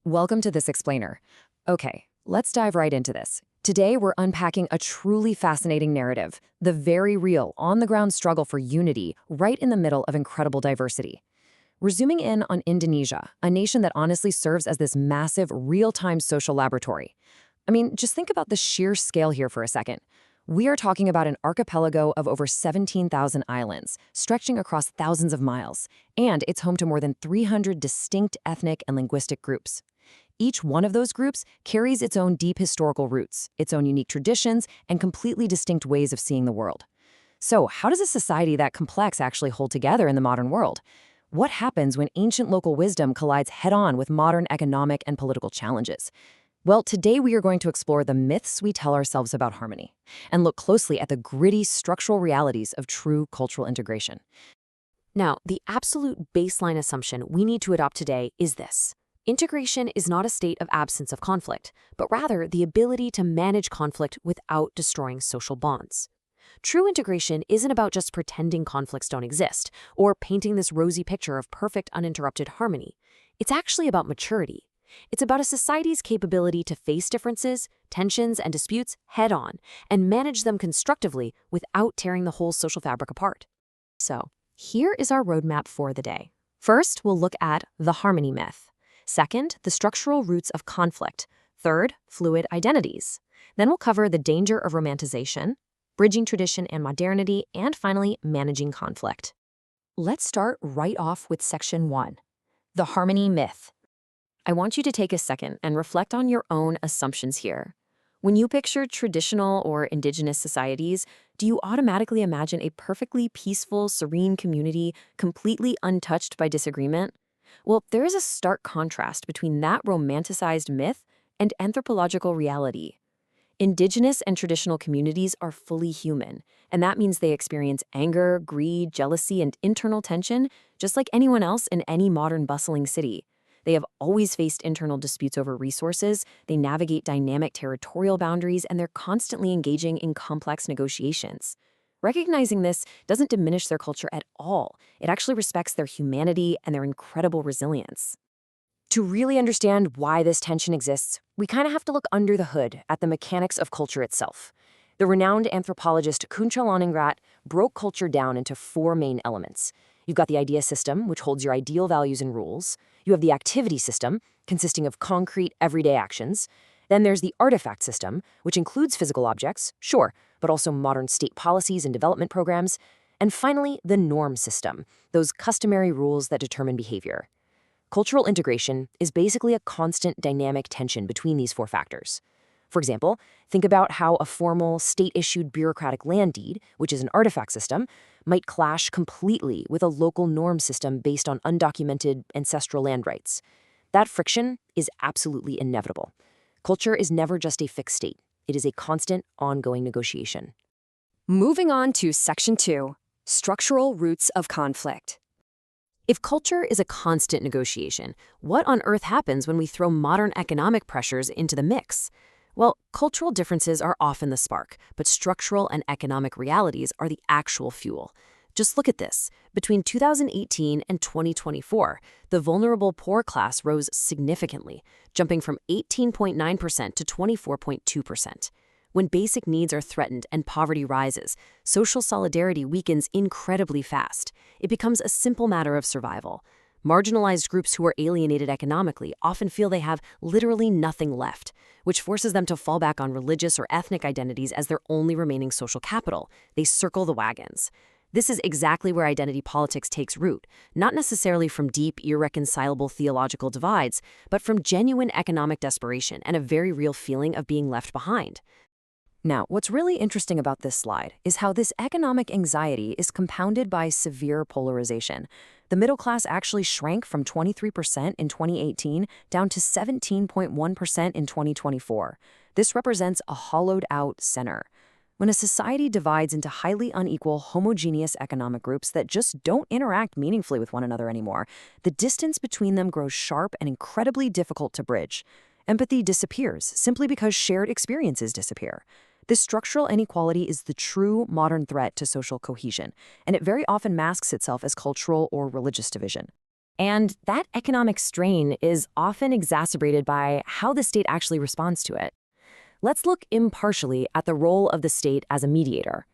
Welcome to This Explainer. Okay, let's dive right into this. Today, we're unpacking a truly fascinating narrative, the very real, on-the-ground struggle for unity right in the middle of incredible diversity. We're zooming in on Indonesia, a nation that honestly serves as this massive, real-time social laboratory. I mean, just think about the sheer scale here for a second. We are talking about an archipelago of over 17,000 islands, stretching across thousands of miles, and it's home to more than 300 distinct ethnic and linguistic groups. Each one of those groups carries its own deep historical roots, its own unique traditions, and completely distinct ways of seeing the world. So, how does a society that complex actually hold together in the modern world? What happens when ancient local wisdom collides head-on with modern economic and political challenges? Well, today we are going to explore the myths we tell ourselves about harmony and look closely at the gritty structural realities of true cultural integration. Now, the absolute baseline assumption we need to adopt today is this. Integration is not a state of absence of conflict, but rather the ability to manage conflict without destroying social bonds. True integration isn't about just pretending conflicts don't exist or painting this rosy picture of perfect uninterrupted harmony. It's actually about maturity. It's about a society's capability to face differences, tensions, and disputes head-on and manage them constructively without tearing the whole social fabric apart. So, here is our roadmap for the day. First, we'll look at the harmony myth. Second, the structural roots of conflict. Third, fluid identities. Then we'll cover the danger of romanticization, bridging tradition and modernity, and finally, managing conflict. Let's start right off with section 1, the harmony myth. I want you to take a second and reflect on your own assumptions here. When you picture traditional or indigenous societies, do you automatically imagine a perfectly peaceful, serene community completely untouched by disagreement? Well, there is a stark contrast between that romanticized myth and anthropological reality. Indigenous and traditional communities are fully human, and that means they experience anger, greed, jealousy, and internal tension just like anyone else in any modern bustling city. They have always faced internal disputes over resources, they navigate dynamic territorial boundaries, and they're constantly engaging in complex negotiations. Recognizing this doesn't diminish their culture at all. It actually respects their humanity and their incredible resilience. To really understand why this tension exists, we kind of have to look under the hood at the mechanics of culture itself. The renowned anthropologist Kunchalaningrat broke culture down into 4 main elements. You've got the idea system, which holds your ideal values and rules. You have the activity system, consisting of concrete, everyday actions. Then there's the artifact system, which includes physical objects, sure, but also modern state policies and development programs. And finally, the norm system, those customary rules that determine behavior. Cultural integration is basically a constant dynamic tension between these 4 factors. For example, think about how a formal, state-issued bureaucratic land deed, which is an artifact system, might clash completely with a local norm system based on undocumented ancestral land rights. That friction is absolutely inevitable. Culture is never just a fixed state. It is a constant, ongoing negotiation. Moving on to section 2, structural roots of conflict. If culture is a constant negotiation, what on earth happens when we throw modern economic pressures into the mix? Well, cultural differences are often the spark, but structural and economic realities are the actual fuel. Just look at this. Between 2018 and 2024, the vulnerable poor class rose significantly, jumping from 18.9% to 24.2%. When basic needs are threatened and poverty rises, social solidarity weakens incredibly fast. It becomes a simple matter of survival. Marginalized groups who are alienated economically often feel they have literally nothing left, which forces them to fall back on religious or ethnic identities as their only remaining social capital. They circle the wagons. This is exactly where identity politics takes root, not necessarily from deep, irreconcilable theological divides, but from genuine economic desperation and a very real feeling of being left behind. Now, what's really interesting about this slide is how this economic anxiety is compounded by severe polarization. The middle class actually shrank from 23% in 2018 down to 17.1% in 2024. This represents a hollowed-out center. When a society divides into highly unequal, homogeneous economic groups that just don't interact meaningfully with one another anymore, the distance between them grows sharp and incredibly difficult to bridge. Empathy disappears simply because shared experiences disappear. This structural inequality is the true modern threat to social cohesion, and it very often masks itself as cultural or religious division. And that economic strain is often exacerbated by how the state actually responds to it. Let's look impartially at the role of the state as a mediator.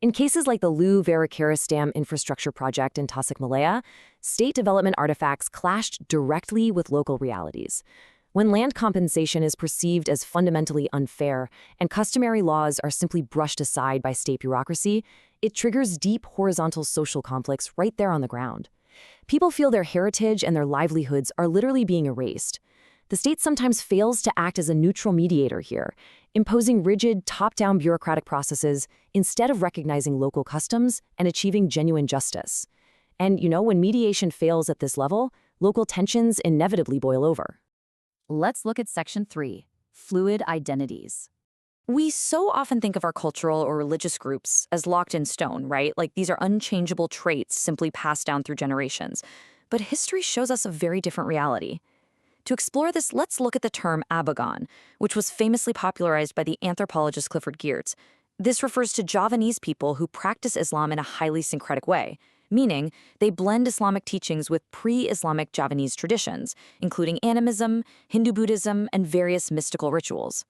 In cases like the Lu Veracruz Dam infrastructure project in Tasikmalaya, state development artifacts clashed directly with local realities. When land compensation is perceived as fundamentally unfair and customary laws are simply brushed aside by state bureaucracy, it triggers deep horizontal social conflicts right there on the ground. People feel their heritage and their livelihoods are literally being erased. The state sometimes fails to act as a neutral mediator here, imposing rigid, top-down bureaucratic processes instead of recognizing local customs and achieving genuine justice. And, when mediation fails at this level, local tensions inevitably boil over. Let's look at Section 3, Fluid Identities. We so often think of our cultural or religious groups as locked in stone, right? Like these are unchangeable traits simply passed down through generations. But history shows us a very different reality. To explore this, let's look at the term Abagan, which was famously popularized by the anthropologist Clifford Geertz. This refers to Javanese people who practice Islam in a highly syncretic way, meaning they blend Islamic teachings with pre-Islamic Javanese traditions, including animism, Hindu Buddhism, and various mystical rituals.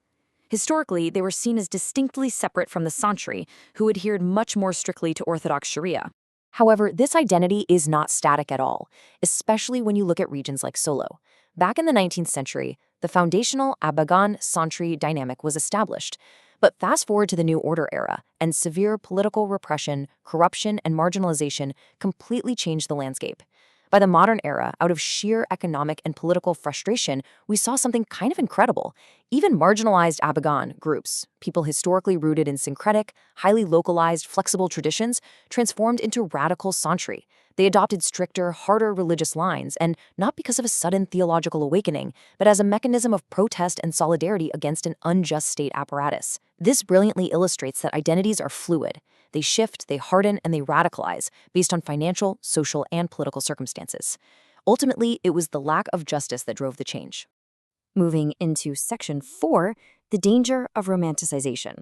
Historically, they were seen as distinctly separate from the Santri, who adhered much more strictly to Orthodox Sharia. However, this identity is not static at all, especially when you look at regions like Solo. Back in the 19th century, the foundational Abagan-Santri dynamic was established. But fast forward to the New Order era, and severe political repression, corruption, and marginalization completely changed the landscape. By the modern era, out of sheer economic and political frustration, we saw something kind of incredible. Even marginalized Abagan groups, people historically rooted in syncretic, highly localized, flexible traditions, transformed into radical Santri. They adopted stricter, harder religious lines, and not because of a sudden theological awakening, but as a mechanism of protest and solidarity against an unjust state apparatus. This brilliantly illustrates that identities are fluid. They shift, they harden, and they radicalize based on financial, social, and political circumstances. Ultimately, it was the lack of justice that drove the change. Moving into Section 4, the danger of romanticization.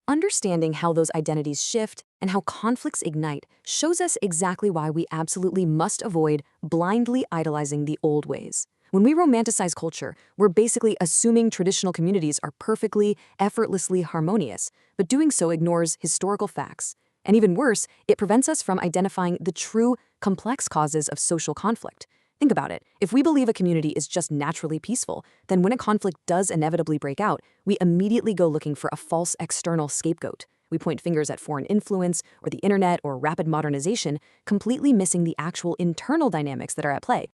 Understanding how those identities shift and how conflicts ignite shows us exactly why we absolutely must avoid blindly idolizing the old ways. When we romanticize culture, we're basically assuming traditional communities are perfectly, effortlessly harmonious, but doing so ignores historical facts. And even worse, it prevents us from identifying the true, complex causes of social conflict. Think about it. If we believe a community is just naturally peaceful, then when a conflict does inevitably break out, we immediately go looking for a false external scapegoat. We point fingers at foreign influence, or the internet, or rapid modernization, completely missing the actual internal dynamics that are at play.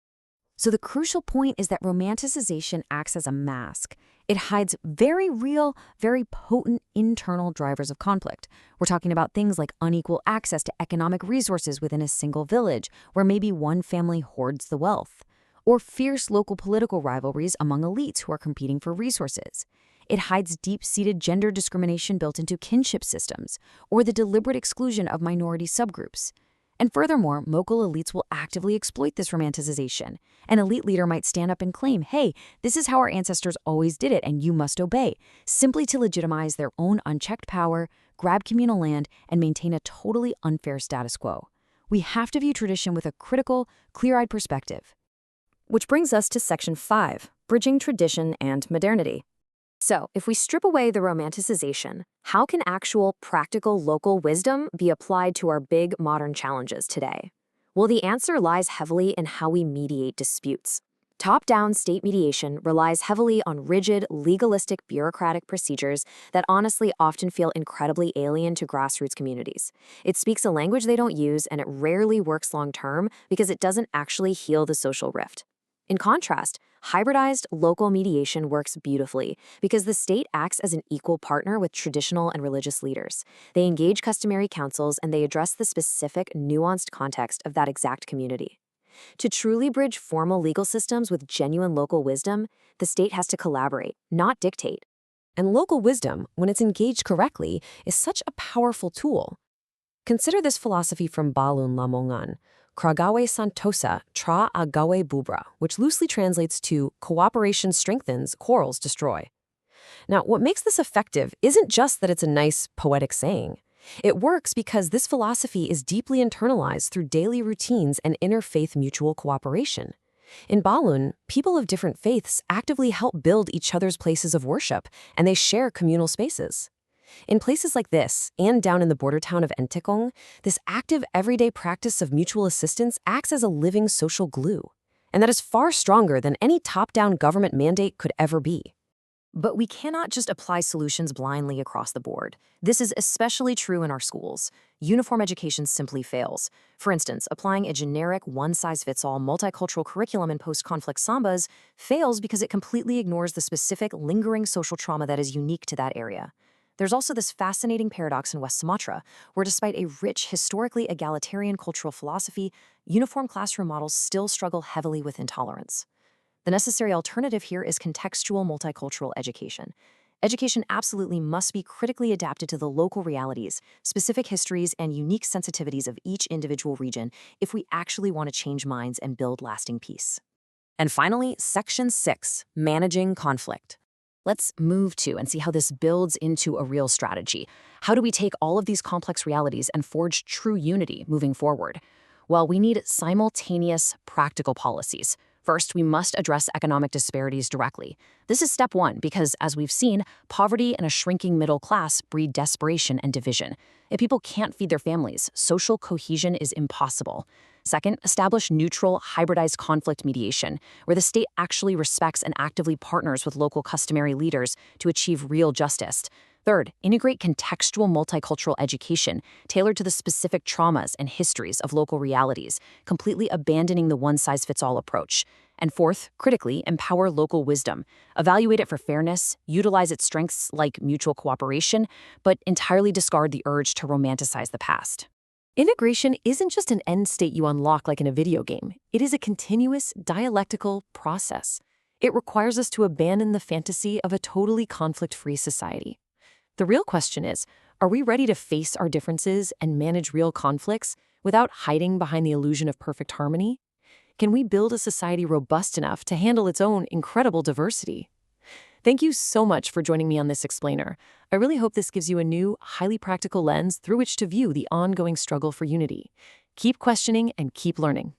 So the crucial point is that romanticization acts as a mask. It hides very real, very potent internal drivers of conflict. We're talking about things like unequal access to economic resources within a single village, where maybe one family hoards the wealth, or fierce local political rivalries among elites who are competing for resources. It hides deep-seated gender discrimination built into kinship systems, or the deliberate exclusion of minority subgroups. And furthermore, local elites will actively exploit this romanticization. An elite leader might stand up and claim, hey, this is how our ancestors always did it and you must obey, simply to legitimize their own unchecked power, grab communal land, and maintain a totally unfair status quo. We have to view tradition with a critical, clear-eyed perspective. Which brings us to Section 5, Bridging Tradition and Modernity. So, if we strip away the romanticization, how can actual, practical local wisdom be applied to our big modern challenges today? Well, the answer lies heavily in how we mediate disputes. Top-down state mediation relies heavily on rigid, legalistic, bureaucratic procedures that honestly often feel incredibly alien to grassroots communities. It speaks a language they don't use, and it rarely works long-term because it doesn't actually heal the social rift. In contrast, hybridized local mediation works beautifully because the state acts as an equal partner with traditional and religious leaders. They engage customary councils and they address the specific, nuanced context of that exact community. To truly bridge formal legal systems with genuine local wisdom, the state has to collaborate, not dictate. And local wisdom, when it's engaged correctly, is such a powerful tool. Consider this philosophy from Balun Lamongan, Kragawe Santosa Tra Agawe Bubra, which loosely translates to cooperation strengthens, quarrels destroy. Now, what makes this effective isn't just that it's a nice, poetic saying. It works because this philosophy is deeply internalized through daily routines and interfaith mutual cooperation. In Balun, people of different faiths actively help build each other's places of worship, and they share communal spaces. In places like this, and down in the border town of Entekong, this active everyday practice of mutual assistance acts as a living social glue. And that is far stronger than any top-down government mandate could ever be. But we cannot just apply solutions blindly across the board. This is especially true in our schools. Uniform education simply fails. For instance, applying a generic one-size-fits-all multicultural curriculum in post-conflict sambas fails because it completely ignores the specific lingering social trauma that is unique to that area. There's also this fascinating paradox in West Sumatra, where despite a rich, historically egalitarian cultural philosophy, uniform classroom models still struggle heavily with intolerance. The necessary alternative here is contextual multicultural education. Education absolutely must be critically adapted to the local realities, specific histories, and unique sensitivities of each individual region if we actually want to change minds and build lasting peace. And finally, Section 6, Managing Conflict. Let's move to and see how this builds into a real strategy. How do we take all of these complex realities and forge true unity moving forward? Well, we need simultaneous, practical policies. First, we must address economic disparities directly. This is step one because, as we've seen, poverty and a shrinking middle class breed desperation and division. If people can't feed their families, social cohesion is impossible. Second, establish neutral, hybridized conflict mediation, where the state actually respects and actively partners with local customary leaders to achieve real justice. Third, integrate contextual multicultural education tailored to the specific traumas and histories of local realities, completely abandoning the one-size-fits-all approach. And fourth, critically, empower local wisdom. Evaluate it for fairness, utilize its strengths like mutual cooperation, but entirely discard the urge to romanticize the past. Integration isn't just an end state you unlock like in a video game. It is a continuous, dialectical process. It requires us to abandon the fantasy of a totally conflict-free society. The real question is, are we ready to face our differences and manage real conflicts without hiding behind the illusion of perfect harmony? Can we build a society robust enough to handle its own incredible diversity? Thank you so much for joining me on this explainer. I really hope this gives you a new, highly practical lens through which to view the ongoing struggle for unity. Keep questioning and keep learning.